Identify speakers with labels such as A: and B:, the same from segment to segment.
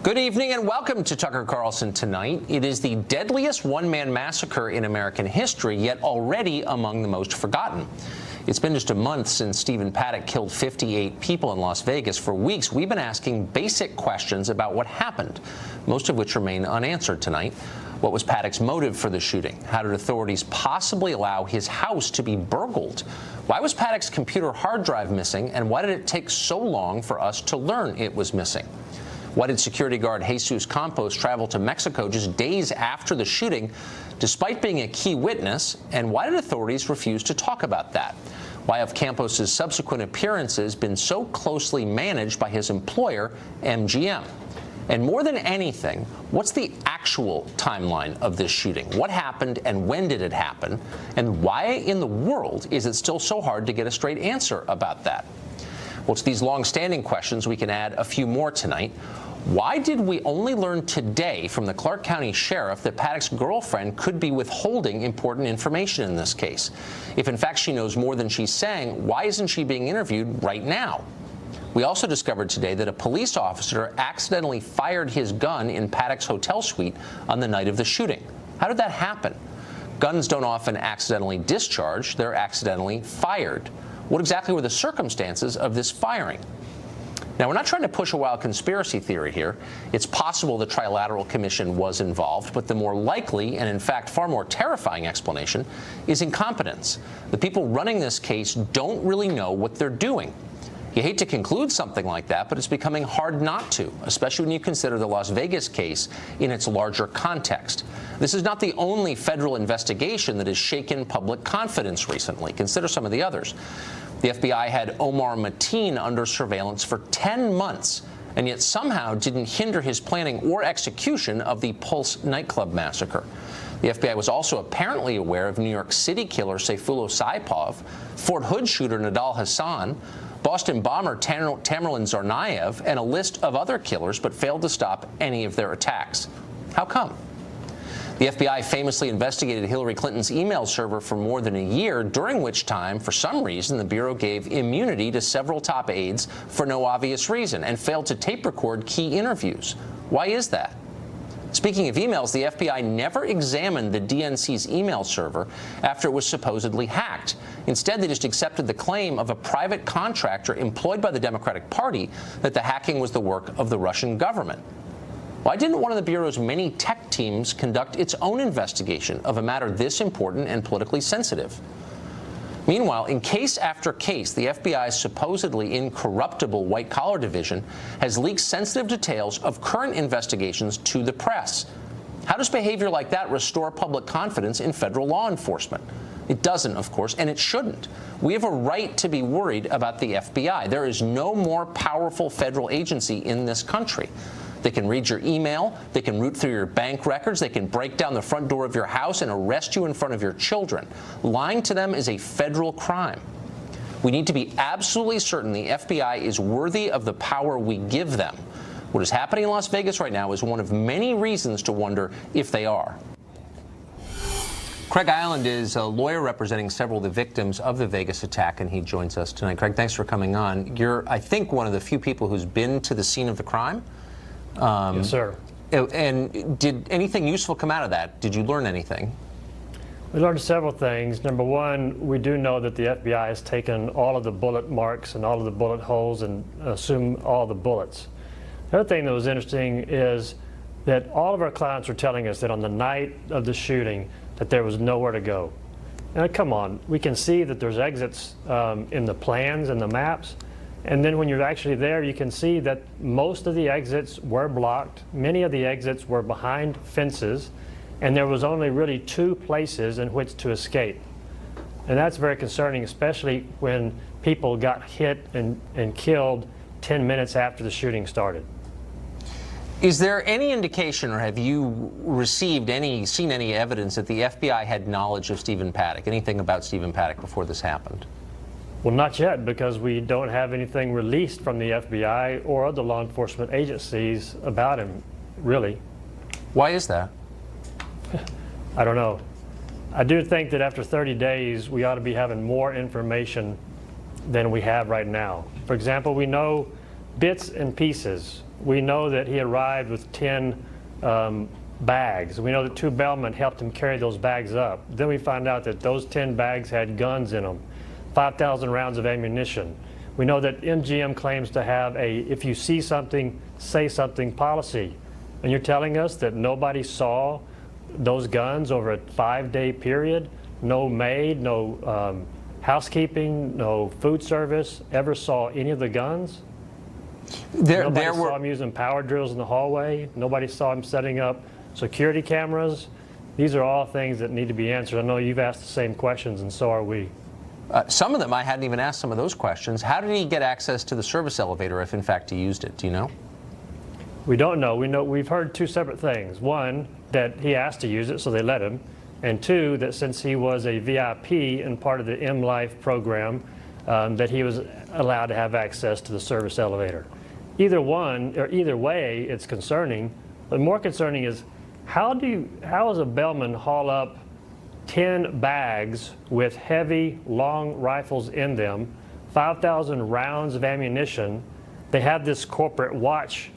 A: Good evening and welcome to Tucker Carlson Tonight. It is the deadliest one-man massacre in American history, yet already among the most forgotten. It's been just a month since Stephen Paddock killed 58 people in Las Vegas. For weeks, we've been asking basic questions about what happened, most of which remain unanswered tonight. What was Paddock's motive for the shooting? How did authorities possibly allow his house to be burgled? Why was Paddock's computer hard drive missing, and why did it take so long for us to learn it was missing? Why did security guard Jesus Campos travel to Mexico just days after the shooting, despite being a key witness? And why did authorities refuse to talk about that? Why have Campos's subsequent appearances been so closely managed by his employer, MGM? And more than anything, what's the actual timeline of this shooting? What happened and when did it happen? And why in the world is it still so hard to get a straight answer about that? Well, to these long-standing questions, we can add a few more tonight. Why did we only learn today from the Clark County Sheriff that Paddock's girlfriend could be withholding important information in this case? If in fact she knows more than she's saying, why isn't she being interviewed right now? We also discovered today that a police officer accidentally fired his gun in Paddock's hotel suite on the night of the shooting. How did that happen? Guns don't often accidentally discharge, they're accidentally fired. What exactly were the circumstances of this firing? Now, we're not trying to push a wild conspiracy theory here. It's possible the Trilateral Commission was involved, but the more likely and, in fact, far more terrifying explanation is incompetence. The people running this case don't really know what they're doing. You hate to conclude something like that, but it's becoming hard not to, especially when you consider the Las Vegas case in its larger context. This is not the only federal investigation that has shaken public confidence recently. Consider some of the others. The FBI had Omar Mateen under surveillance for 10 months, and yet somehow didn't hinder his planning or execution of the Pulse nightclub massacre. The FBI was also apparently aware of New York City killer Sayfullo Saipov, Fort Hood shooter Nidal Hassan, Boston bomber Tamerlan Tsarnaev, and a list of other killers, but failed to stop any of their attacks. How come? The FBI famously investigated Hillary Clinton's email server for more than a year, during which time, for some reason, the Bureau gave immunity to several top aides for no obvious reason and failed to tape record key interviews. Why is that? Speaking of emails, the FBI never examined the DNC's email server after it was supposedly hacked. Instead, they just accepted the claim of a private contractor employed by the Democratic Party that the hacking was the work of the Russian government. Why didn't one of the Bureau's many tech teams conduct its own investigation of a matter this important and politically sensitive? Meanwhile, in case after case, the FBI's supposedly incorruptible white-collar division has leaked sensitive details of current investigations to the press. How does behavior like that restore public confidence in federal law enforcement? It doesn't, of course, and it shouldn't. We have a right to be worried about the FBI. There is no more powerful federal agency in this country. They can read your email, they can root through your bank records, they can break down the front door of your house and arrest you in front of your children. Lying to them is a federal crime. We need to be absolutely certain the FBI is worthy of the power we give them. What is happening in Las Vegas right now is one of many reasons to wonder if they are. Craig Island is a lawyer representing several of the victims of the Vegas attack, and he joins us tonight. Craig, thanks for coming on. You're, I think, one of the few people who's been to the scene of the crime.
B: Yes, sir.
A: And did anything useful come out of that? Did you learn anything?
B: We learned several things. Number one, we do know that the FBI has taken all of the bullet marks and all of the bullet holes and assumed all the bullets. The other thing that was interesting is that all of our clients were telling us that on the night of the shooting that there was nowhere to go. Now, come on, we can see that there's exits in the plans and the maps. And then when you're actually there, you can see that most of the exits were blocked. Many of the exits were behind fences, and there was only really 2 places in which to escape. And that's very concerning, especially when people got hit and killed 10 minutes after the shooting started.
A: Is there any indication, or have you seen any evidence that the FBI had knowledge of Stephen Paddock, anything about Stephen Paddock before this happened?
B: Well, not yet, because we don't have anything released from the FBI or other law enforcement agencies about him, really.
A: Why is that?
B: I don't know. I do think that after 30 days, we ought to be having more information than we have right now. For example, we know bits and pieces we know that he arrived with 10 bags. We know that 2 bellmen helped him carry those bags up. Then we find out that those 10 bags had guns in them, 5,000 rounds of ammunition. We know that MGM claims to have a if you see something, say something policy. And you're telling us that nobody saw those guns over a 5-day period? No maid, no housekeeping, no food service ever saw any of the guns? Nobody saw him using power drills in the hallway. Nobody saw him setting up security cameras. These are all things that need to be answered. I know you've asked the same questions, and so are we.
A: Some of them, I hadn't even asked some of those questions. How did he get access to the service elevator if, in fact, he used it? Do you know?
B: We don't know. We've heard 2 separate things. One, that he asked to use it, so they let him. And 2, that since he was a VIP and part of the M-Life program, that he was allowed to have access to the service elevator. Either one, or either way, it's concerning. But more concerning is, how does a bellman haul up 10 bags with heavy, long rifles in them, 5,000 rounds of ammunition? They have this corporate watch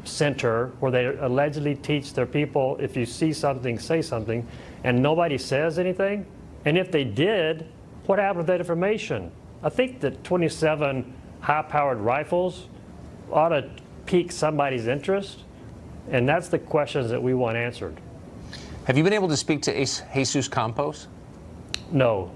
B: center where they allegedly teach their people, if you see something, say something, and nobody says anything? And if they did, what happened with that information? I think that 27 high-powered rifles ought to pique somebody's interest, and that's the questions that we want answered.
A: Have you been able to speak to Jesus Campos?
B: No.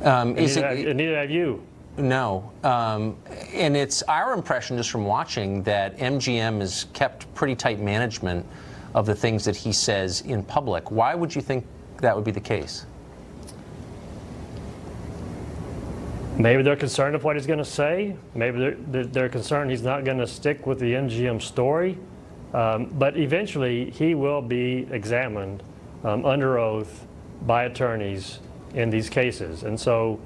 B: Neither have you.
A: No. And it's our impression, just from watching, that MGM has kept pretty tight management of the things that he says in public. Why would you think that would be the case?
B: Maybe they're concerned of what he's going to say. Maybe they're concerned he's not going to stick with the MGM story. But eventually, he will be examined under oath by attorneys in these cases. And so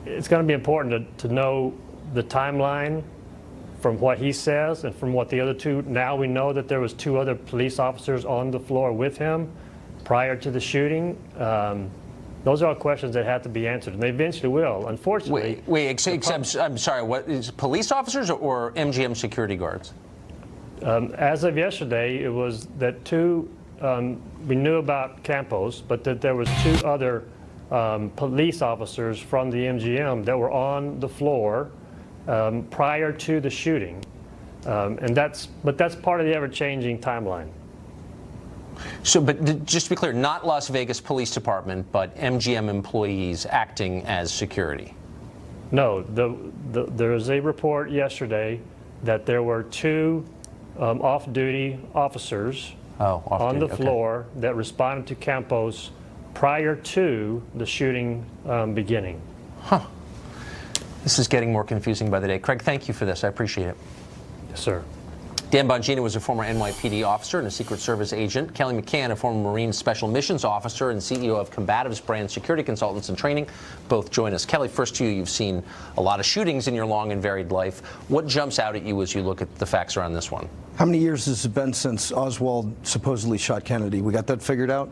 B: it's going to be important to know the timeline from what he says and from what the other 2. Now we know that there was 2 other police officers on the floor with him prior to the shooting. Those are all questions that have to be answered, and they eventually will. Unfortunately,
A: except I'm sorry. What is police officers or MGM security guards?
B: As of yesterday, it was that 2. We knew about Campos, but that there was 2 other police officers from the MGM that were on the floor prior to the shooting, and that's part of the ever-changing timeline.
A: So, but just to be clear, not Las Vegas Police Department, but MGM employees acting as security.
B: No, there was a report yesterday that there were 2 off-duty officers on the floor that responded to Campos prior to the shooting beginning.
A: Huh. This is getting more confusing by the day. Craig, thank you for this. I appreciate it.
B: Yes, sir.
A: Dan Bongino was a former NYPD officer and a Secret Service agent. Kelly McCann, a former Marine Special Missions officer and CEO of Combatives Brand Security Consultants and Training, both join us. Kelly, first to you, you've seen a lot of shootings in your long and varied life. What jumps out at you as you look at the facts around this one?
C: How many years has it been since Oswald supposedly shot Kennedy? We got that figured out?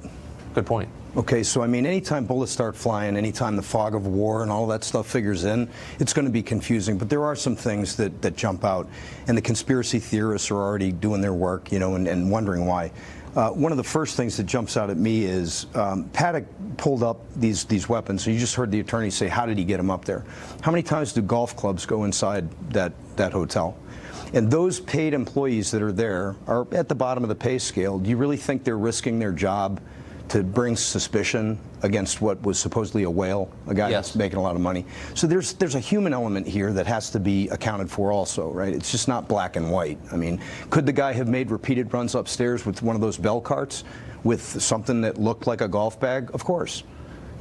A: Good point.
C: Okay, so I mean, anytime bullets start flying, anytime the fog of war and all that stuff figures in, it's going to be confusing. But there are some things that jump out, and the conspiracy theorists are already doing their work, you know, and wondering why. One of the first things that jumps out at me is Paddock pulled up these weapons. So you just heard the attorney say, how did he get them up there? How many times do golf clubs go inside that hotel? And those paid employees that are there are at the bottom of the pay scale. Do you really think they're risking their job to bring suspicion against what was supposedly a whale, a guy that's making a lot of money? So there's a human element here that has to be accounted for also, right? It's just not black and white. I mean, could the guy have made repeated runs upstairs with one of those bell carts with something that looked like a golf bag? Of course.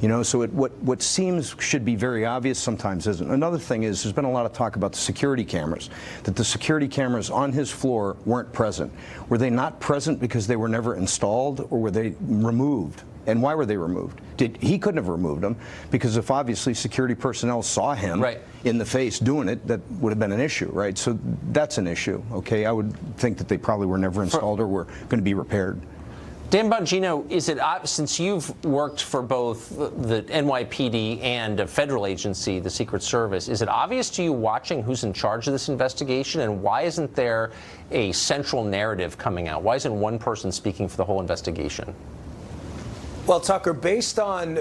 C: You know, so what seems should be very obvious sometimes isn't. Another thing is there's been a lot of talk about the security cameras, that the security cameras on his floor weren't present. Were they not present because they were never installed, or were they removed? And why were they removed? He couldn't have removed them, because if obviously security personnel saw him in the face doing it, that would have been an issue, right? So that's an issue, okay? I would think that they probably were never installed or were going to be repaired.
A: Dan Bongino, is it since you've worked for both the NYPD and a federal agency, the Secret Service, is it obvious to you watching who's in charge of this investigation, and why isn't there a central narrative coming out? Why isn't one person speaking for the whole investigation?
D: Well, Tucker, based on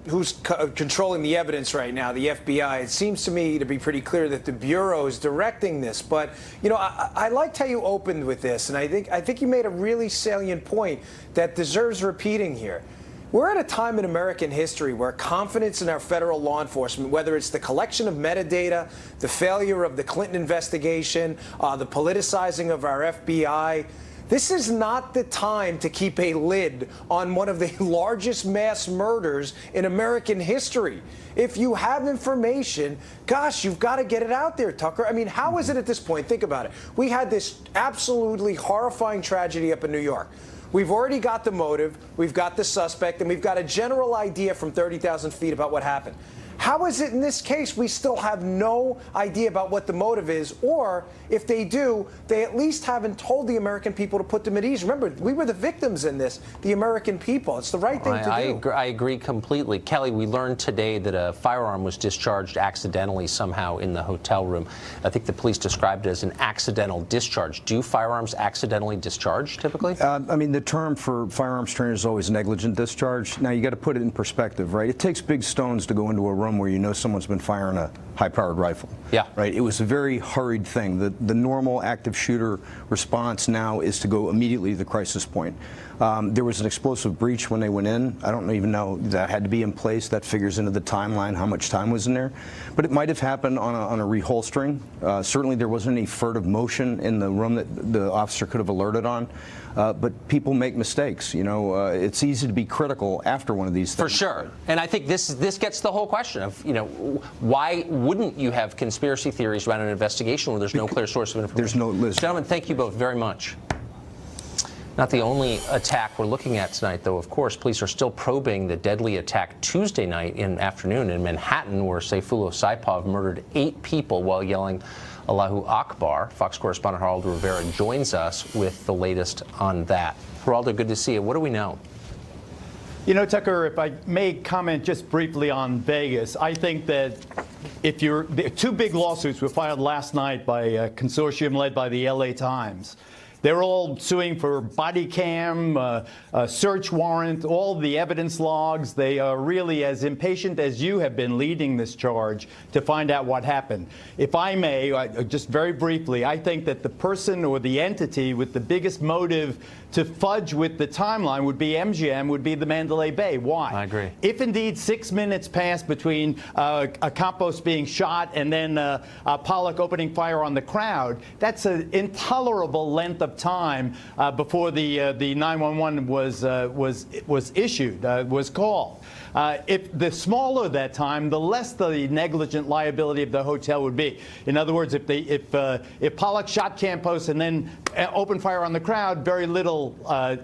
D: who's controlling the evidence right now, the FBI, it seems to me to be pretty clear that the Bureau is directing this. But, you know, I liked how you opened with this, and I think you made a really salient point that deserves repeating here. We're at a time in American history where confidence in our federal law enforcement, whether it's the collection of metadata, the failure of the Clinton investigation, the politicizing of our FBI, this is not the time to keep a lid on one of the largest mass murders in American history. If you have information, gosh, you've got to get it out there, Tucker. I mean, how is it at this point? Think about it. We had this absolutely horrifying tragedy up in New York. We've already got the motive, we've got the suspect, and we've got a general idea from 30,000 feet about what happened. How is it in this case we still have no idea about what the motive is, or if they do, they at least haven't told the American people to put them at ease? Remember, we were the victims in this, the American people. It's the right thing to do.
A: I agree completely. Kelly, we learned today that a firearm was discharged accidentally somehow in the hotel room. I think the police described it as an accidental discharge. Do firearms accidentally discharge typically?
C: I mean, the term for firearms trainers is always negligent discharge. Now, you got to put it in perspective, right? It takes big stones to go into a room where you know someone's been firing a high-powered rifle.
A: Yeah.
C: Right? It was a very hurried thing. The normal active shooter response now is to go immediately to the crisis point. There was an explosive breach when they went in. I don't even know that had to be in place. That figures into the timeline, how much time was in there. But it might have happened on a reholstering. Certainly there wasn't any furtive motion in the room that the officer could have alerted on. But people make mistakes. You know, it's easy to be critical after one of these things.
A: For sure. And I think this gets the whole question of, you know, why wouldn't you have conspiracy theories around an investigation when there's no clear source of information?
C: There's no list.
A: Gentlemen, thank you both very much. Not the only attack we're looking at tonight, though. Of course, police are still probing the deadly attack Tuesday night afternoon in Manhattan, where Sayfullo Saipov murdered 8 people while yelling Allahu Akbar. Fox correspondent Geraldo Rivera joins us with the latest on that. Geraldo, good to see you. What do we know?
E: You know, Tucker, if I may comment just briefly on Vegas, I think that if you're 2 big lawsuits were filed last night by a consortium led by the LA Times. They're all suing for body cam, search warrant, all the evidence logs. They are really as impatient as you have been leading this charge to find out what happened. If I may, just very briefly, I think that the person or the entity with the biggest motive to fudge with the timeline would be MGM, would be the Mandalay Bay. Why?
A: I agree.
E: If indeed 6 minutes passed between Campos being shot and then Pollock opening fire on the crowd, that's an intolerable length of time before the 911 was issued, was called. If the smaller that time, the less the negligent liability of the hotel would be. In other words, if Pollock shot Campos and then opened fire on the crowd, very little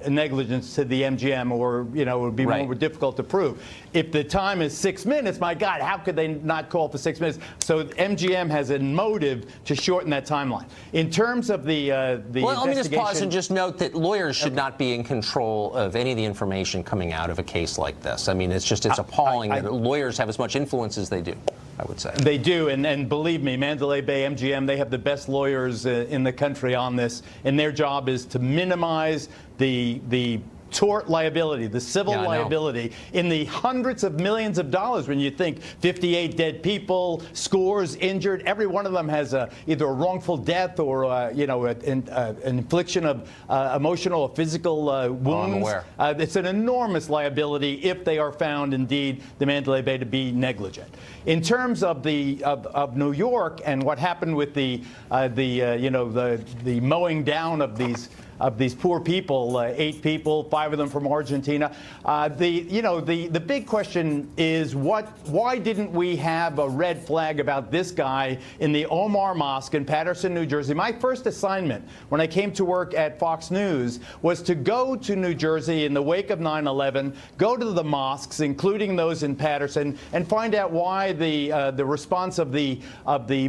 E: negligence to the MGM, or it would be more difficult to prove. If the time is 6 minutes, my God, how could they not call for 6 minutes? So MGM has a motive to shorten that timeline. In terms of the
A: well, let me just pause and just note that lawyers should not be in control of any of the information coming out of a case like this. I mean, it's appalling that lawyers have as much influence as they do, I would say.
E: They do, and believe me, Mandalay Bay, MGM, they have the best lawyers in the country on this, and their job is to minimize the tort liability, the civil liability, in the hundreds of millions of dollars. When you think 58 dead people, scores injured, every one of them has either a wrongful death or an infliction of emotional or physical wounds. It's an enormous liability if they are found indeed the Mandalay Bay to be negligent. In terms of of New York and what happened with the mowing down of these poor people, 8 people, 5 of them from Argentina. The big question is why didn't we have a red flag about this guy in the Omar Mosque in Paterson, New Jersey? My first assignment when I came to work at Fox News was to go to New Jersey in the wake of 9/11, go to the mosques, including those in Paterson, and find out why the response of the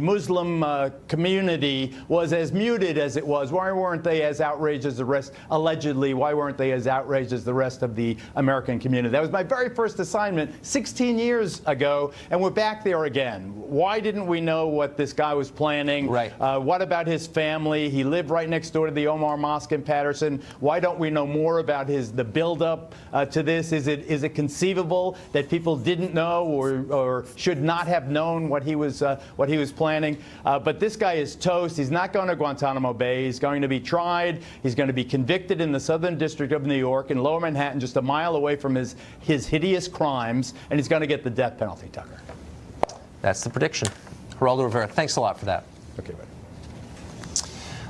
E: Muslim community was as muted as it was. Why weren't they as outraged outraged as the rest, allegedly, why weren't they as outraged as the rest of the American community? That was my very first assignment 16 years ago, and we're back there again. Why didn't we know what this guy was planning?
A: Right.
E: What about his family? He lived right next door to the Omar Mosque in Patterson. Why don't we know more about the buildup to this? Is it conceivable that people didn't know or should not have known what he was planning? But this guy is toast. He's not going to Guantanamo Bay. He's going to be tried. He's going to be convicted in the Southern District of New York in Lower Manhattan, just a mile away from his hideous crimes, and he's going to get the death penalty, Tucker.
A: That's the prediction. Geraldo Rivera, thanks a lot for that.
E: Okay, buddy.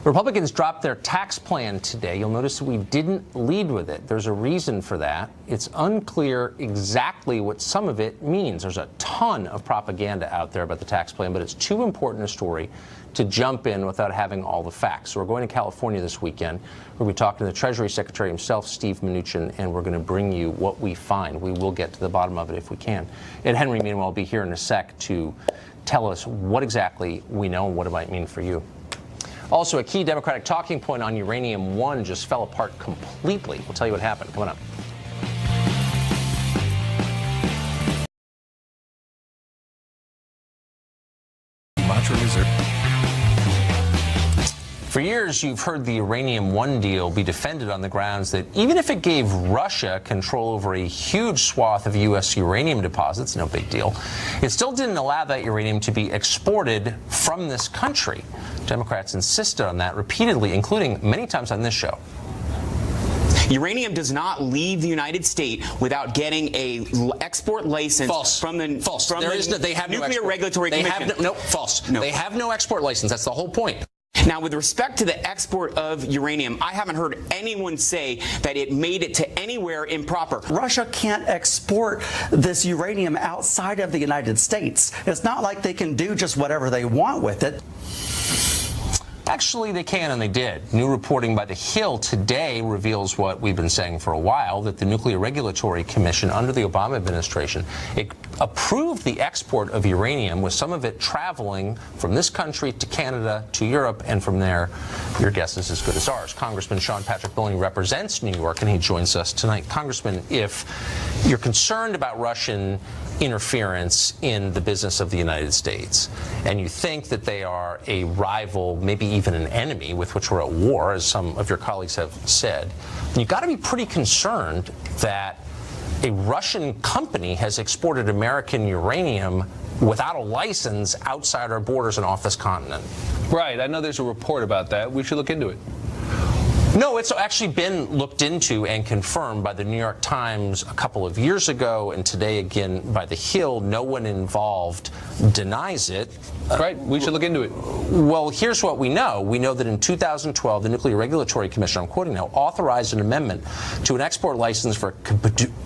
A: Republicans dropped their tax plan today. You'll notice we didn't lead with it. There's a reason for that. It's unclear exactly what some of it means. There's a ton of propaganda out there about the tax plan, but it's too important a story to jump in without having all the facts. So we're going to California this weekend. We'll be talking to the Treasury Secretary himself, Steve Mnuchin, and we're going to bring you what we find. We will get to the bottom of it if we can. Ed Henry, meanwhile, will be here in a sec to tell us what exactly we know and what it might mean for you. Also, a key Democratic talking point on Uranium One just fell apart completely. We'll tell you what happened. Coming up. For years, you've heard the Uranium One deal be defended on the grounds that even if it gave Russia control over a huge swath of U.S. uranium deposits, no big deal, it still didn't allow that uranium to be exported from this country. Democrats insisted on that repeatedly, including many times on this show.
F: Uranium does not leave the United States without getting a export license from the Nuclear Regulatory Commission.
A: False.
F: No.
A: They have no export license. That's the whole point.
F: Now, with respect to the export of uranium, I haven't heard anyone say that it made it to anywhere improper.
G: Russia can't export this uranium outside of the United States. It's not like they can do just whatever they want with it.
A: Actually, they can, and they did. New reporting by The Hill today reveals what we've been saying for a while, that the Nuclear Regulatory Commission under the Obama administration approved the export of uranium, with some of it traveling from this country to Canada to Europe, and from there, your guess is as good as ours. Congressman Sean Patrick Bolling represents New York, and he joins us tonight. Congressman, if you're concerned about Russian interference in the business of the United States, and you think that they are a rival, maybe even an enemy with which we're at war, as some of your colleagues have said, you've got to be pretty concerned that a Russian company has exported American uranium without a license outside our borders and off this continent.
H: Right. I know there's a report about that. We should look into it.
A: No, it's actually been looked into and confirmed by the New York Times a couple of years ago, and today again by The Hill. No one involved denies it.
H: Right. We should look into it.
A: Well, here's what we know. We know that in 2012, the Nuclear Regulatory Commission, I'm quoting now, authorized an amendment to an export license for a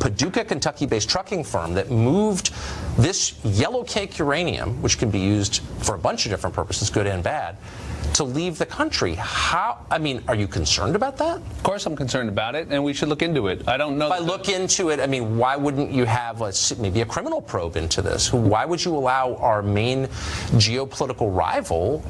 A: Paducah, Kentucky-based trucking firm that moved this yellow cake uranium, which can be used for a bunch of different purposes, good and bad, to leave the country. Are you concerned about that?
H: Of course I'm concerned about it, and we should look into it. I don't know.
A: If I look into it, why wouldn't you have maybe a criminal probe into this? Why would you allow our main geopolitical rival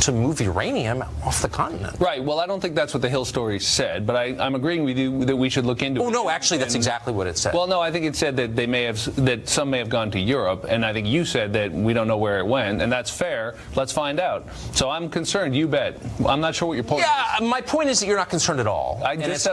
A: to move uranium off the continent?
H: Right. Well, I don't think that's what the Hill story said, but I'm agreeing with you that we should look into it.
A: Oh, no, actually, that's exactly what it said.
H: Well, no, I think it said that some may have gone to Europe, and I think you said that we don't know where it went, and that's fair. Let's find out. So I'm concerned. You bet. I'm not sure what your point is.
A: Yeah, my point is that you're not concerned at all. It's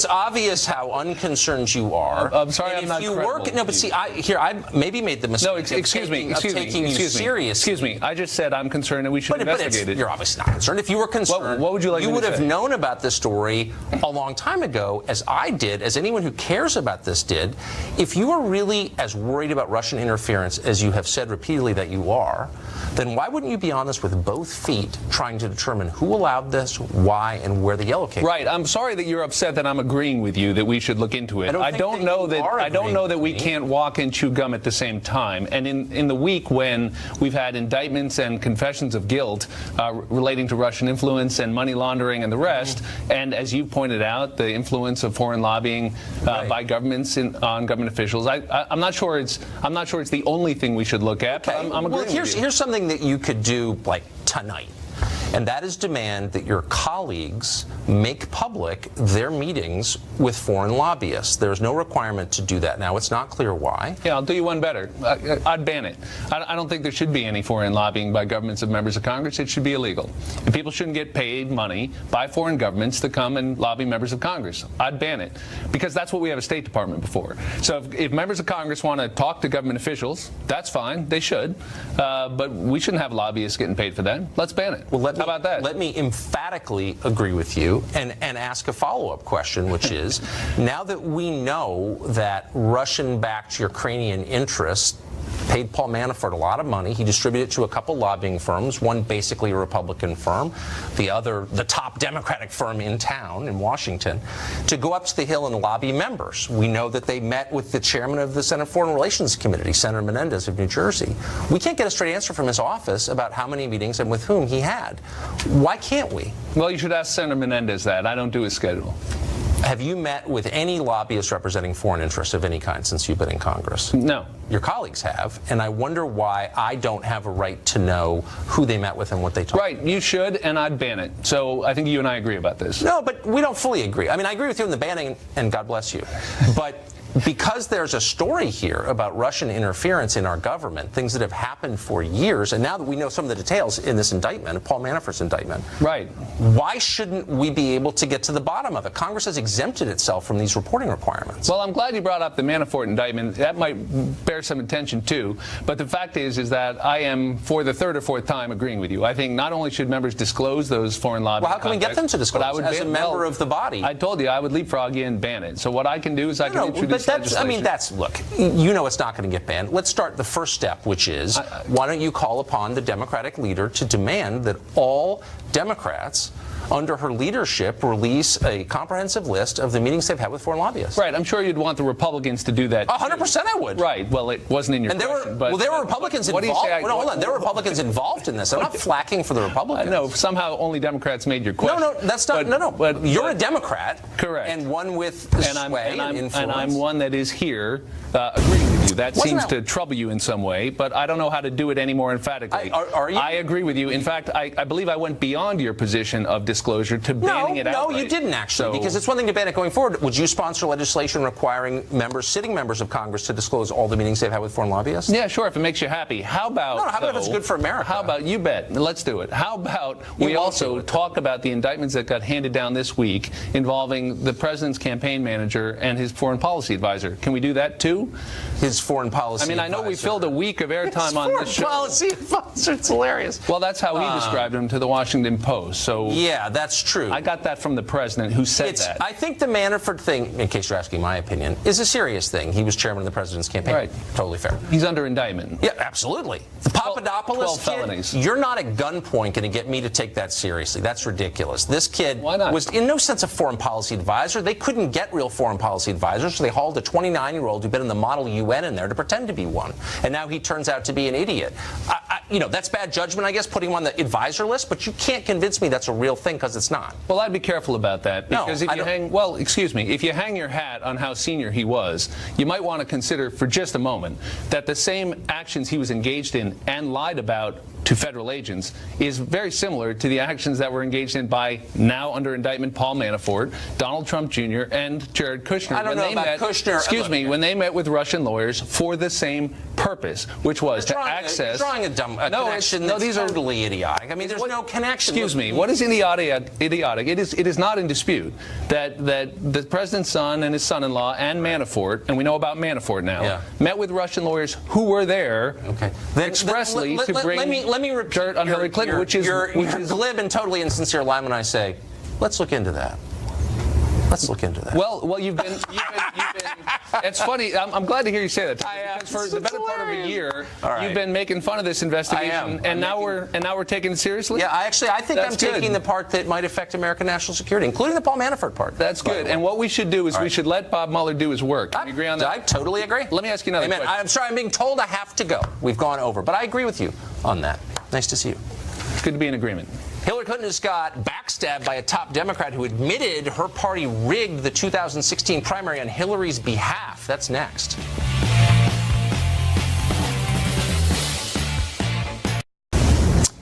A: obvious how unconcerned you are.
H: I'm sorry, I'm not credible.
A: No, but see, I maybe made the mistake.
H: No, excuse me. Excuse me. I just said I'm concerned and we should investigate it.
A: You're obviously not concerned. If you were concerned,
H: what would you like?
A: You would have known about this story a long time ago, as I did, as anyone who cares about this did. If you were really as worried about Russian interference as you have said repeatedly that you are, then why wouldn't you be on this with both feet, trying to determine who allowed this, why, and where the yellow cake?
H: Right. I'm sorry that you're upset that I'm agreeing with you that we should look into it. I don't know that we can't walk and chew gum at the same time. And in the week when we've had indictments and confessions of guilt relating to Russian influence and money laundering and the rest, and as you pointed out, the influence of foreign lobbying by governments on government officials, I'm not sure it's the only thing we should look at.
A: Okay.
H: But I'm agreeing with you.
A: Here's something that you could do like tonight. and that is demand that your colleagues make public their meetings with foreign lobbyists. There's no requirement to do that now. It's not clear why.
H: Yeah, I'll do you one better. I'd ban it. I don't think there should be any foreign lobbying by governments of members of Congress. It should be illegal. And people shouldn't get paid money by foreign governments to come and lobby members of Congress. I'd ban it, because that's what we have a State Department for. So if members of Congress want to talk to government officials, that's fine. They should. But we shouldn't have lobbyists getting paid for that. Let's ban it.
A: Well,
H: how about that?
A: Let me emphatically agree with you and ask a follow-up question, which is, now that we know that Russian-backed Ukrainian interests paid Paul Manafort a lot of money. He distributed it to a couple lobbying firms, one basically a Republican firm, the other the top Democratic firm in town, in Washington, to go up to the Hill and lobby members. We know that they met with the chairman of the Senate Foreign Relations Committee, Senator Menendez of New Jersey. We can't get a straight answer from his office about how many meetings and with whom he had. Why can't we?
H: Well, you should ask Senator Menendez that. I don't do his schedule.
A: Have you met with any lobbyists representing foreign interests of any kind since you've been in Congress?
H: No.
A: Your colleagues have, and I wonder why I don't have a right to know who they met with and what they talked about.
H: Right, you should, and I'd ban it. So I think you and I agree about this.
A: No, but we don't fully agree. I mean, I agree with you in the banning, and God bless you. But because there's a story here about Russian interference in our government, things that have happened for years, and now that we know some of the details in this indictment, Paul Manafort's indictment,
H: right?
A: Why shouldn't we be able to get to the bottom of it? Congress has exempted itself from these reporting requirements.
H: Well, I'm glad you brought up the Manafort indictment. That might bear some attention too. But the fact is that I am, for the third or fourth time, agreeing with you. I think not only should members disclose those foreign lobbying
A: Well, how can we get them to disclose as a member of the body?
H: I told you I would leapfrog you and ban it. So what I can do is I can introduce legislation.
A: I mean, look, you know it's not going to get banned. Let's start the first step, which is, why don't you call upon the Democratic leader to demand that all Democrats under her leadership release a comprehensive list of the meetings they've had with foreign lobbyists.
H: Right. I'm sure you'd want the Republicans to do that.
A: 100% I would.
H: Right. Well, it wasn't in your question.
A: Well, there were Republicans involved. Hold on. There were Republicans involved in this. I'm not flacking for the Republicans.
H: No, somehow only Democrats made your question.
A: No, that's not. But you're a Democrat.
H: Correct.
A: And one with sway and influence.
H: And I'm one that is here agreeing with you. That seems to trouble you in some way, but I don't know how to do it any more emphatically.
A: Are you?
H: I agree with you. In fact, I believe I went beyond your position of disclosure to banning it outright.
A: No, you didn't actually, because it's one thing to ban it going forward. Would you sponsor legislation requiring sitting members of Congress to disclose all the meetings they've had with foreign lobbyists?
H: Yeah, sure, if it makes you happy. How about,
A: how about if it's good for America?
H: How about, you bet, let's do it. How about we also talk about the indictments that got handed down this week involving the president's campaign manager and his foreign policy advisor? Can we do that too?
A: His foreign policy advisor.
H: I know we filled a week of airtime on this show.
A: Policy advisor, it's hilarious.
H: Well, that's how he described him to the Washington Post. So
A: yeah, that's true.
H: I got that from the president, who said that.
A: I think the Manafort thing, in case you're asking my opinion, is a serious thing. He was chairman of the president's campaign.
H: Right.
A: Totally fair.
H: He's under indictment.
A: Yeah, absolutely. The Papadopoulos
H: 12 felonies.
A: You're not at gunpoint going to get me to take that seriously. That's ridiculous. This kid was in no sense a foreign policy advisor. They couldn't get real foreign policy advisors, so they hauled a 29-year-old who'd been in the model UN in there to pretend to be one. And now he turns out to be an idiot. That's bad judgment, I guess, putting him on the advisor list, but you can't convince me that's a real thing, because it's not.
H: Well, I'd be careful about that, because if you hang your hat on how senior he was, you might want to consider for just a moment that the same actions he was engaged in and lied about to federal agents is very similar to the actions that were engaged in by now under indictment Paul Manafort, Donald Trump Jr., and Jared Kushner.
A: I don't know about Kushner.
H: When they met with Russian lawyers for the same purpose, which was to access.
A: You're drawing a connection that's totally idiotic. I mean, there's no connection.
H: Excuse me. What is idiotic? It is not in dispute that the president's son and his son-in-law and Manafort, and we know about Manafort now, met with Russian lawyers who were there expressly to bring.
A: Let me repeat
H: dirt on Hillary Clinton, which is
A: glib and totally insincere lie when I say, let's look into that. Let's look into that.
H: Well, you've been. It's funny. I'm glad to hear you say that. Because for the better part of a year, you've been making fun of this investigation, and now we're taking it seriously.
A: Yeah, I think I'm taking the part that might affect American national security, including the Paul Manafort part.
H: That's good. And what we should do is we should let Bob Mueller do his work. Can you agree on that?
A: I totally agree.
H: Let me ask you another question.
A: I'm sorry, I'm being told I have to go. We've gone over, but I agree with you on that. Nice to see you.
H: It's good to be in agreement.
A: Hillary Clinton just got backstabbed by a top Democrat who admitted her party rigged the 2016 primary on Hillary's behalf. That's next.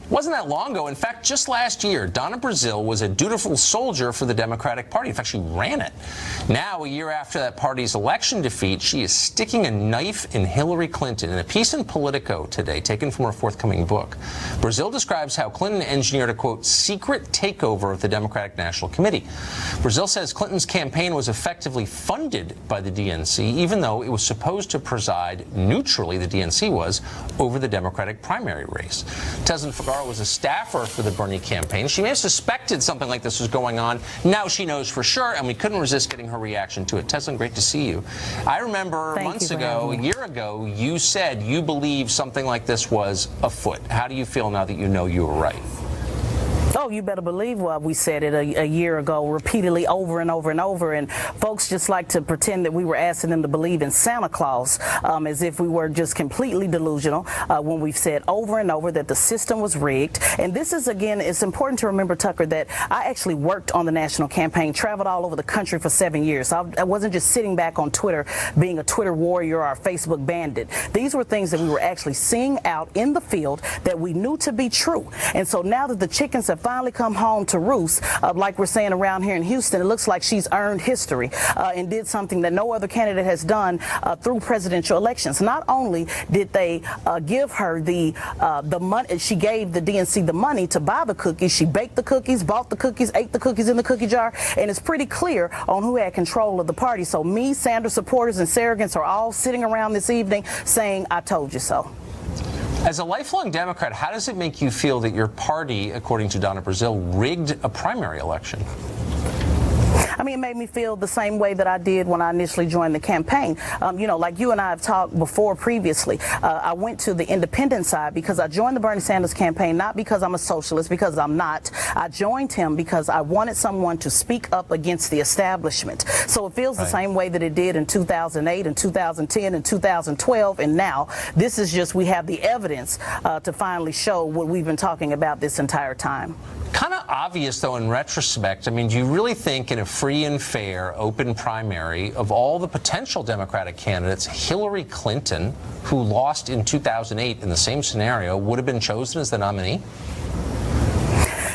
A: Wasn't wasn't that long ago. In fact, just last year, Donna Brazile was a dutiful soldier for the Democratic Party. In fact, she ran it. Now, a year after that party's election defeat, she is sticking a knife in Hillary Clinton. In a piece in Politico today, taken from her forthcoming book, Brazile describes how Clinton engineered a, quote, secret takeover of the Democratic National Committee. Brazile says Clinton's campaign was effectively funded by the DNC, even though it was supposed to preside neutrally, the DNC was, over the Democratic primary race. Tezin Figaro was a staffer for the Bernie campaign. She may have suspected something like this was going on. Now she knows for sure, and we couldn't resist getting her reaction to it. Tezin, great to see you. I remember months ago, a year ago, you said you believed something like this was afoot. How do you feel now that you know you were right?
I: Oh, you better believe what we said it a year ago, repeatedly over and over and over. And folks just like to pretend that we were asking them to believe in Santa Claus, as if we were just completely delusional, when we've said over and over that the system was rigged. And this is, again, it's important to remember, Tucker, that I actually worked on the national campaign, traveled all over the country for 7 years. I wasn't just sitting back on Twitter being a Twitter warrior or a Facebook bandit. These were things that we were actually seeing out in the field that we knew to be true. And so now that the chickens have finally come home to roost, like we're saying around here in Houston, it looks like she's earned history and did something that no other candidate has done through presidential elections. Not only did they give her the money, she gave the DNC the money to buy the cookies. She baked the cookies, bought the cookies, ate the cookies in the cookie jar, and it's pretty clear on who had control of the party. So me, Sanders supporters, and surrogates are all sitting around this evening saying, I told you so.
A: As a lifelong Democrat, how does it make you feel that your party, according to Donna Brazile, rigged a primary election?
I: I mean, it made me feel the same way that I did when I initially joined the campaign. You know, like you and I have talked before previously, I went to the independent side because I joined the Bernie Sanders campaign, not because I'm a socialist, because I'm not. I joined him because I wanted someone to speak up against the establishment. So it feels the same way that it did in 2008 and 2010 and 2012. And now this is just, we have the evidence to finally show what we've been talking about this entire time.
A: Kind of obvious, though, in retrospect. I mean, do you really think in a free and fair, open primary, of all the potential Democratic candidates, Hillary Clinton, who lost in 2008 in the same scenario, would have been chosen as the nominee?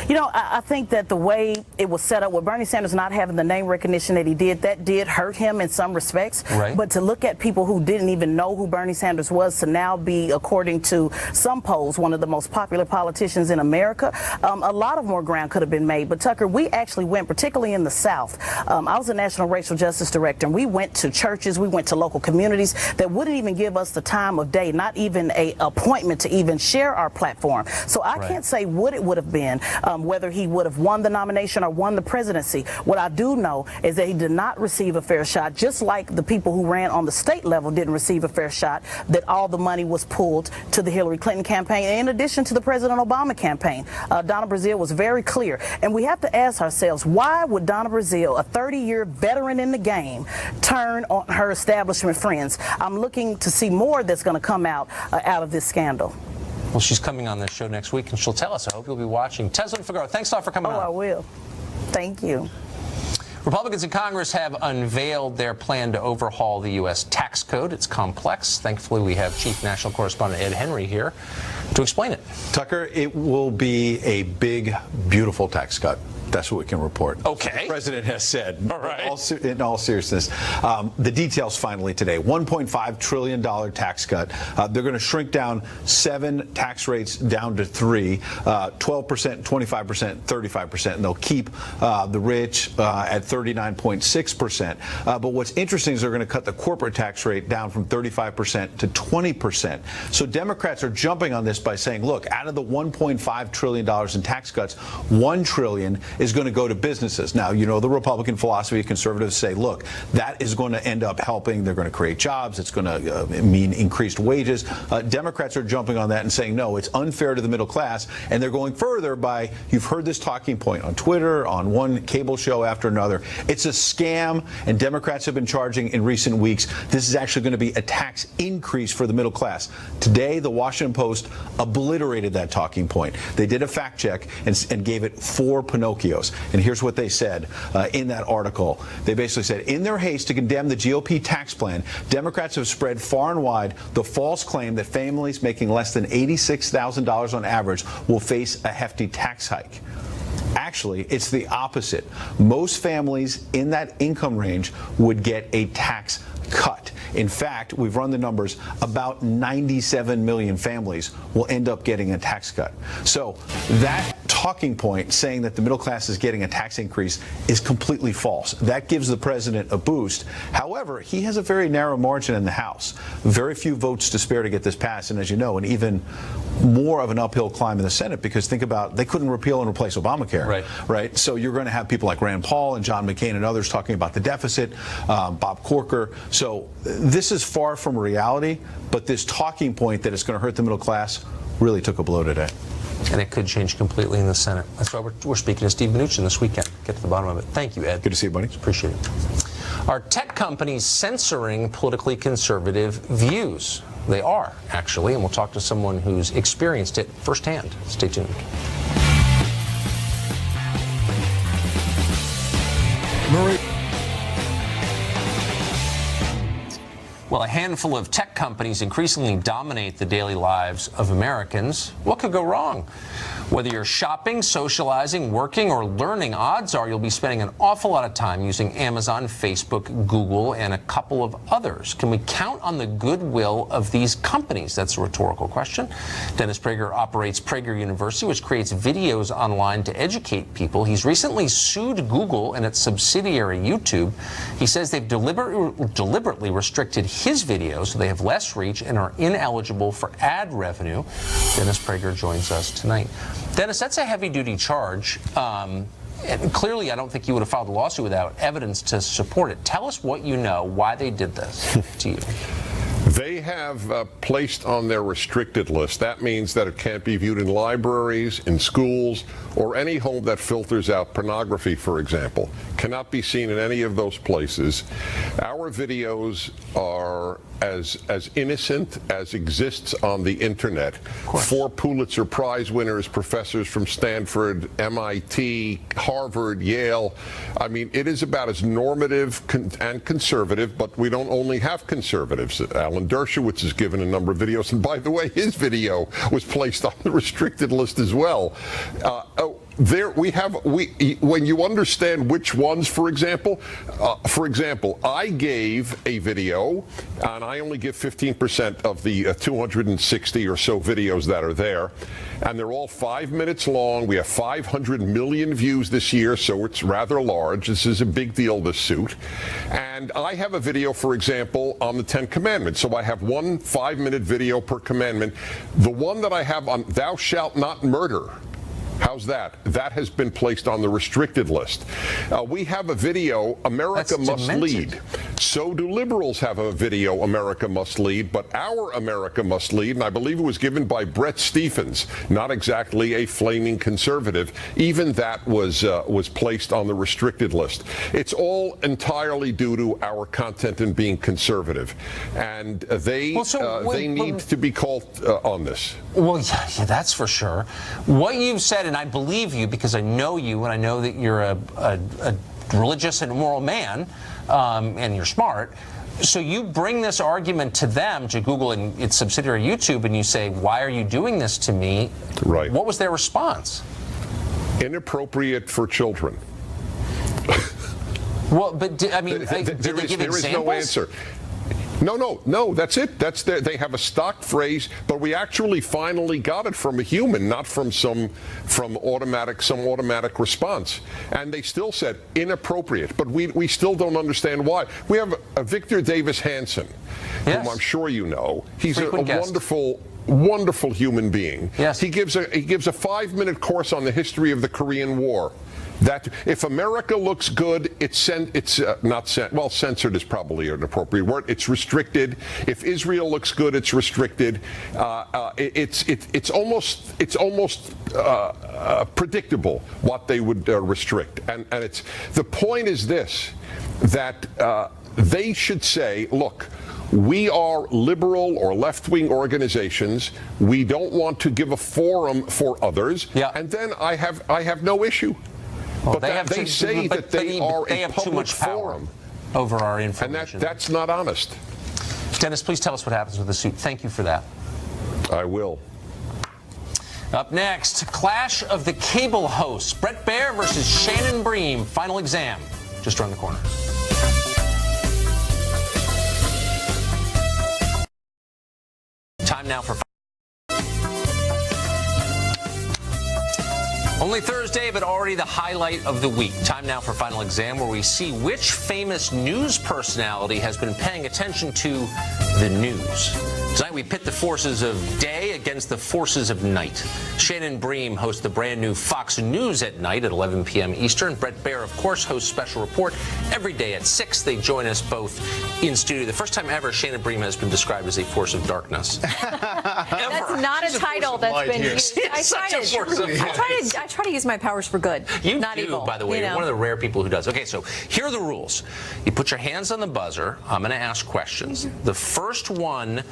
I: You know, I think that the way it was set up with Bernie Sanders not having the name recognition that he did, that did hurt him in some respects. Right. But to look at people who didn't even know who Bernie Sanders was to now be, according to some polls, one of the most popular politicians in America, a lot of more ground could have been made. But Tucker, we actually went, particularly in the South. I was a National Racial Justice Director, and we went to churches, we went to local communities that wouldn't even give us the time of day, not even an appointment to even share our platform. So I can't say what it would have been, whether he would have won the nomination or won the presidency. What I do know is that he did not receive a fair shot, just like the people who ran on the state level didn't receive a fair shot, that all the money was pulled to the Hillary Clinton campaign, in addition to the President Obama campaign. Donna Brazile was very clear. And we have to ask ourselves, why would Donna Brazile, a 30-year veteran in the game, turn on her establishment friends? I'm looking to see more that's going to come out of this scandal.
A: Well, she's coming on this show next week, and she'll tell us. I hope you'll be watching. Tezin Figaro, thanks a lot for coming on.
I: Oh, I will. Thank you.
A: Republicans in Congress have unveiled their plan to overhaul the U.S. tax code. It's complex. Thankfully, we have Chief National Correspondent Ed Henry here to explain it.
J: Tucker, it will be a big, beautiful tax cut. That's what we can report.
A: Okay.
J: The president has said.
A: All right.
J: In all seriousness, the details finally today. $1.5 trillion tax cut. They're going to shrink down 7 tax rates down to 3, 12%, 25%, 35%, and they'll keep the rich at 39.6%. But what's interesting is they're going to cut the corporate tax rate down from 35% to 20%. So Democrats are jumping on this by saying, look, out of the $1.5 trillion in tax cuts, $1 trillion is going to go to businesses. Now, you know, the Republican philosophy, conservatives say, look, that is going to end up helping. They're going to create jobs. It's going to mean increased wages. Democrats are jumping on that and saying, no, it's unfair to the middle class. And they're going further by, you've heard this talking point on Twitter, on one cable show after another. It's a scam, and Democrats have been charging in recent weeks. This is actually going to be a tax increase for the middle class. Today, the Washington Post obliterated that talking point. They did a fact check and gave it 4 Pinocchios. videos. And here's what they said in that article. They basically said, in their haste to condemn the GOP tax plan, Democrats have spread far and wide the false claim that families making less than $86,000 on average will face a hefty tax hike. Actually, it's the opposite. Most families in that income range would get a tax cut. In fact, we've run the numbers, about 97 million families will end up getting a tax cut. So that talking point saying that the middle class is getting a tax increase is completely false. That gives the president a boost. However, he has a very narrow margin in the House. Very few votes to spare to get this passed, and as you know, an even more of an uphill climb in the Senate, because think about, they couldn't repeal and replace Obamacare, right? So you're going to have people like Rand Paul and John McCain and others talking about the deficit, Bob Corker. So this is far from reality, but this talking point that it's going to hurt the middle class really took a blow today.
A: And it could change completely in the Senate. That's why we're speaking to Steve Mnuchin this weekend. Get to the bottom of it. Thank you, Ed.
J: Good to see you, buddy.
A: Appreciate it. Are tech companies censoring politically conservative views? They are, actually, and we'll talk to someone who's experienced it firsthand. Stay tuned.
K: Marie.
A: Well, a handful of tech companies increasingly dominate the daily lives of Americans. What could go wrong? Whether you're shopping, socializing, working, or learning, odds are you'll be spending an awful lot of time using Amazon, Facebook, Google, and a couple of others. Can we count on the goodwill of these companies? That's a rhetorical question. Dennis Prager operates Prager University, which creates videos online to educate people. He's recently sued Google and its subsidiary YouTube. He says they've deliberately restricted his videos so they have less reach and are ineligible for ad revenue. Dennis Prager joins us tonight. Dennis, that's a heavy-duty charge. And clearly, I don't think you would have filed a lawsuit without evidence to support it. Tell us what you know, why they did this to you.
K: They have placed on their restricted list. That means that it can't be viewed in libraries, in schools, or any home that filters out pornography, for example. Cannot be seen in any of those places. Our videos are as innocent as exists on the internet. 4 Pulitzer Prize winners, professors from Stanford, MIT, Harvard, Yale. I mean, it is about as normative and conservative, but we don't only have conservatives. Alan Dershowitz has given a number of videos, and by the way, his video was placed on the restricted list as well. When you understand which ones, for example, I gave a video, and I only give 15% of the 260 or so videos that are there, and they're all 5 minutes long. We have 500 million views this year, so it's rather large. This is a big deal, this suit. And I have a video, for example, on the 10 Commandments. So I have one 5-minute video per commandment. The one that I have on thou shalt not murder, how's that? That has been placed on the restricted list. We have a video, America Must Lead. So do liberals have a video, America Must Lead, but our America Must Lead, and I believe it was given by Brett Stephens, not exactly a flaming conservative, even that was placed on the restricted list. It's all entirely due to our content and being conservative. And they need to be called on this.
A: Well, yeah, that's for sure. What you've said, and I believe you because I know you and I know that you're a religious and moral man, and you're smart. So you bring this argument to them, to Google and its subsidiary YouTube, and you say, why are you doing this to me?
K: Right.
A: What was their response?
K: Inappropriate for children.
A: Well, but I mean, did they give examples?
K: There is no answer. No, that's it. They have a stock phrase, but we actually finally got it from a human, not from some automatic response. And they still said inappropriate, but we still don't understand why. We have a Victor Davis Hanson, whom I'm sure you know. He's a wonderful human being.
A: Yes.
K: He gives a 5-minute course on the history of the Korean War. That if America looks good, censored is probably an appropriate word. It's restricted. If Israel looks good, it's restricted. It's almost predictable what they would restrict. And it's the point is this, that they should say, look, we are liberal or left-wing organizations. We don't want to give a forum for others.
A: Yeah.
K: And then I have no issue. But they say that they are a
A: have too much power
K: forum
A: over our information.
K: And that's not honest.
A: Dennis, please tell us what happens with the suit. Thank you for that.
K: I will.
A: Up next, clash of the cable hosts. Bret Baier versus Shannon Bream. Final exam just around the corner. Time now for only Thursday, but already the highlight of the week. Time now for Final Exam, where we see which famous news personality has been paying attention to the news. Tonight we pit the forces of day against the forces of night. Shannon Bream hosts the brand new Fox News at Night at 11 p.m. Eastern. Bret Baier, of course, hosts Special Report every day at 6. They join us both in studio. The first time ever Shannon Bream has been described as a force of darkness.
L: That's not a title that's been used. I try to use my powers for good, not evil.
A: By the way, you're one of the rare people who does. Okay, so here are the rules. You put your hands on the buzzer. I'm going to ask questions. The first one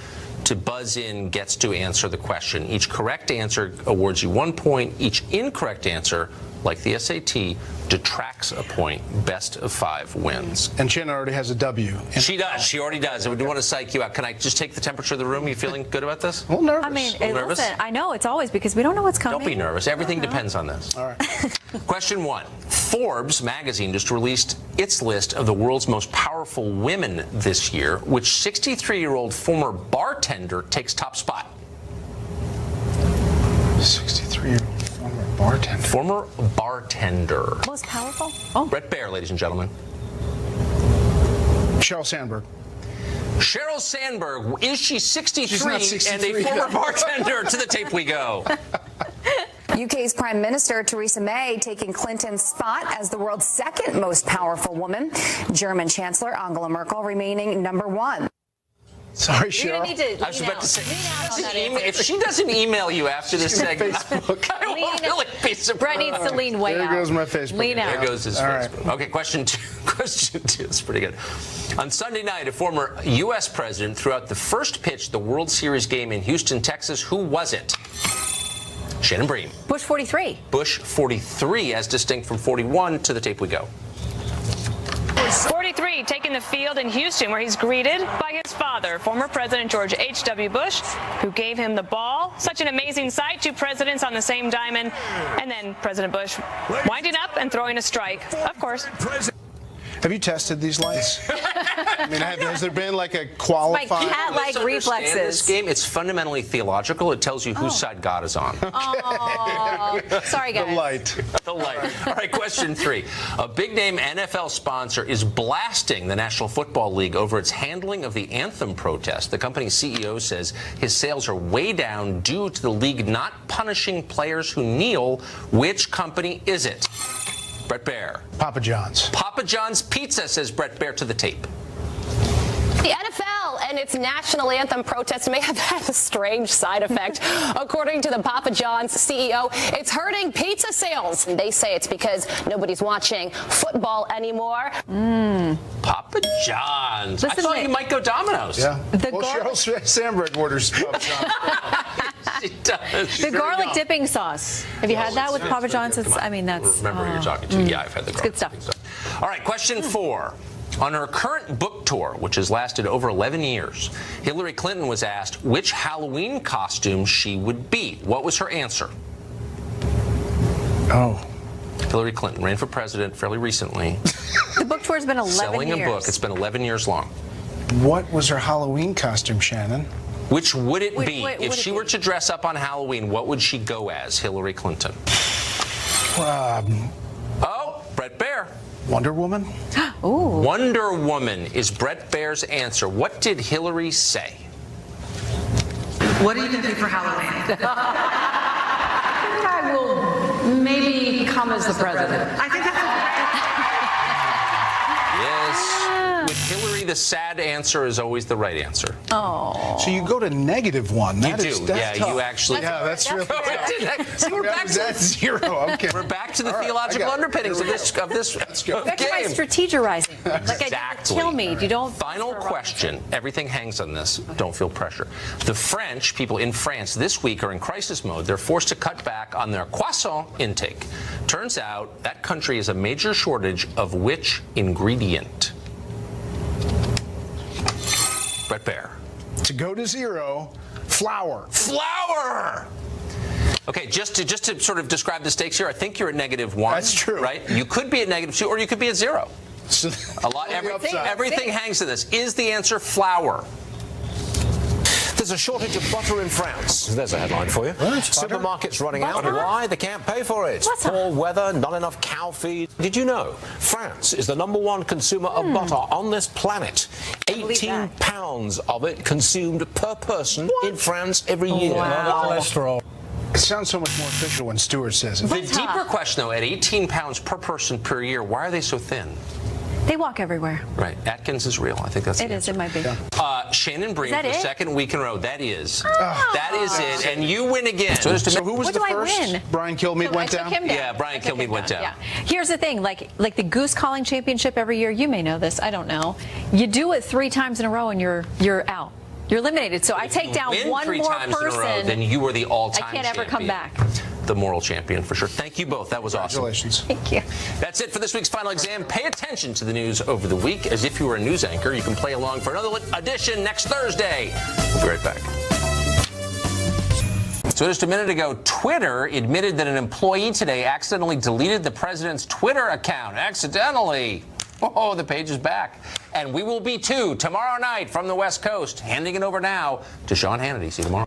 A: to buzz in gets to answer the question. Each correct answer awards you 1 point. Each incorrect answer, like the SAT, detracts a point. Best of 5 wins.
M: And Shannon already has a W.
A: She does. She already does. I do want to psych you out. Can I just take the temperature of the room? You feeling good about this?
M: A little nervous.
L: I mean,
A: nervous?
L: Listen, I know it's always because we don't know what's coming.
A: Don't be nervous. Everything depends on this.
M: All right.
A: Question 1. Forbes magazine just released its list of the world's most powerful women this year. Which 63-year-old former bartender takes top spot?
M: 63-year-old former bartender.
A: Former bartender.
L: Most powerful? Oh.
A: Bret Baier, ladies and gentlemen.
M: Sheryl Sandberg.
A: Sheryl Sandberg. Is she 63,
M: She's not 63
A: and a former bartender? To the tape we go.
N: UK's Prime Minister Theresa May taking Clinton's spot as the world's second most powerful woman. German Chancellor Angela Merkel remaining number 1.
M: Sorry, Cheryl.
A: I was about to say, if she doesn't email you after this segment, I won't really be surprised.
L: Brett needs to lean way out.
M: There goes my Facebook.
L: Lean out.
A: There goes his Facebook. Okay, question 2. Question 2 is pretty good. On Sunday night, a former U.S. president threw out the first pitch of the World Series game in Houston, Texas. Who was it? Shannon Bream.
L: Bush 43.
A: Bush 43, as distinct from 41. To the tape we go.
O: 43 taking the field in Houston, where he's greeted by his father, former President George H.W. Bush, who gave him the ball. Such an amazing sight, 2 presidents on the same diamond, and then President Bush winding up and throwing a strike, of course.
M: Have you tested these lights? I mean, has there been like a qualified...
L: My cat-like reflexes.
A: This game, it's fundamentally theological. It tells you whose side God is on.
L: Oh, sorry, guys.
M: The light.
A: The light. All right, question 3. A big-name NFL sponsor is blasting the National Football League over its handling of the anthem protest. The company's CEO says his sales are way down due to the league not punishing players who kneel. Which company is it? Bret Baier.
M: Papa John's.
A: Papa John's Pizza, says Bret Baier to the tape.
P: The NFL and its national anthem protest may have had a strange side effect. According to the Papa John's CEO, it's hurting pizza sales. They say it's because nobody's watching football anymore.
A: Papa John's. I thought you might go Domino's.
M: Yeah. Sheryl Sandberg orders Papa John's.
A: She does.
L: The garlic dipping sauce. Have you had that with Papa John's? I mean, that's...
A: Remember who you're talking to. Yeah, I've had the garlic
L: good stuff.
A: dipping sauce. All right, question 4. On her current book tour, which has lasted over 11 years, Hillary Clinton was asked which Halloween costume she would be. What was her answer?
M: Oh.
A: Hillary Clinton ran for president fairly recently.
L: The book tour's been 11 years.
A: Selling a book. It's been 11 years long.
M: What was her Halloween costume, Shannon?
A: Which would it be? If she were to dress up on Halloween, what would she go as, Hillary Clinton? Oh, Bret Baier.
M: Wonder Woman?
L: Ooh.
A: Wonder Woman is Bret Baier's answer. What did Hillary say?
Q: What are you going to do for Halloween? I will maybe come as the president. I think that's
A: Yes. With Hillary Hannity, the sad answer is always the right answer.
L: Oh.
M: So you go to -1. That's
A: yeah,
M: tough.
A: you actually.
M: That's real.
A: See, we're back to
M: that 0. Okay.
A: We're back to the theological underpinnings of this
L: Back to my
A: game.
L: strategizing.
A: Exactly.
L: Kill me. You don't.
A: Final question. Everything hangs on this. Don't feel pressure. The French, people in France this week, are in crisis mode. They're forced to cut back on their croissant intake. Turns out that country has a major shortage of which ingredient? Brett Baer.
M: To go to 0, flour.
A: Flour! Okay, just to sort of describe the stakes here, I think you're at -1.
M: That's true.
A: Right? You could be at -2, or you could be at 0. A lot. Everything hangs to this. Is the answer flour?
R: There's a shortage of butter in France. There's a headline for you. Supermarkets running out. Why? They can't pay for it. Poor weather, not enough cow feed. Did you know France is the #1 consumer of butter on this planet? 18 pounds of it consumed per person in France every year.
M: Cholesterol. It sounds so much more official when Stewart says it.
A: The deeper question, though, at 18 pounds per person per year, why are they so thin?
L: They walk everywhere.
A: Right. Atkins is real. I think that's
L: it. Is. It might be.
A: Shannon Bream for the second week in a row. That is. That is it. And you win again.
M: So who was the first? Brian Kilmeade went down?
A: Yeah, Brian Kilmeade went down.
L: Yeah. Here's the thing. Like the goose calling championship every year, you may know this. I don't know. You do it 3 times in a row and you're out. You're eliminated. So I take down one more person.
A: In a row, then you were the all-time
L: I can't ever come back.
A: The moral champion for sure. Thank you both. That was awesome.
M: Congratulations.
L: Thank you.
A: That's it for this week's Final Exam. Pay attention to the news over the week. As if you were a news anchor, you can play along for another edition next Thursday. We'll be right back. So just a minute ago, Twitter admitted that an employee today accidentally deleted the president's Twitter account. Accidentally. Oh, the page is back. And we will be too tomorrow night from the West Coast. Handing it over now to Sean Hannity. See you tomorrow.